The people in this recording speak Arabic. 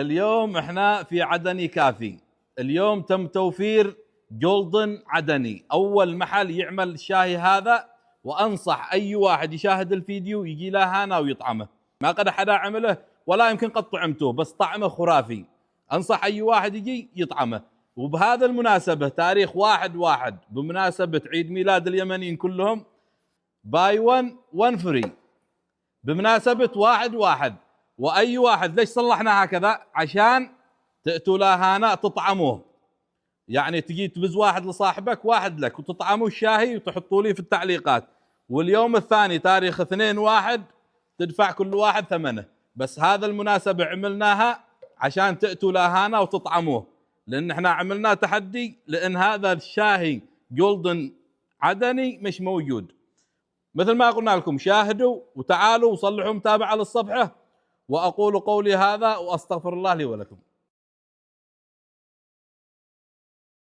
اليوم احنا في عدني كافي. اليوم تم توفير جولدن عدني، اول محل يعمل الشاي هذا، وانصح اي واحد يشاهد الفيديو يجي له هنا ويطعمه. ما قد حدا عمله ولا يمكن قد طعمته، بس طعمه خرافي. انصح اي واحد يجي يطعمه. وبهذا المناسبة تاريخ 1/1 بمناسبة عيد ميلاد اليمنيين كلهم، باي 1 فري بمناسبة 1/1. واي واحد ليش صلحنا هكذا؟ عشان تأتوا لهنا تطعموه. يعني تجي تبز واحد لصاحبك واحد لك وتطعموا الشاهي وتحطوا لي في التعليقات. واليوم الثاني تاريخ 2/1 تدفع كل واحد ثمنه. بس هذا المناسبة عملناها عشان تأتوا لهنا وتطعموه، لان احنا عملنا تحدي، لان هذا الشاهي جولدن عدني مش موجود. مثل ما قلنا لكم، شاهدوا وتعالوا وصلحوا متابعة للصفحة. وأقول قولي هذا وأستغفر الله لي ولكم.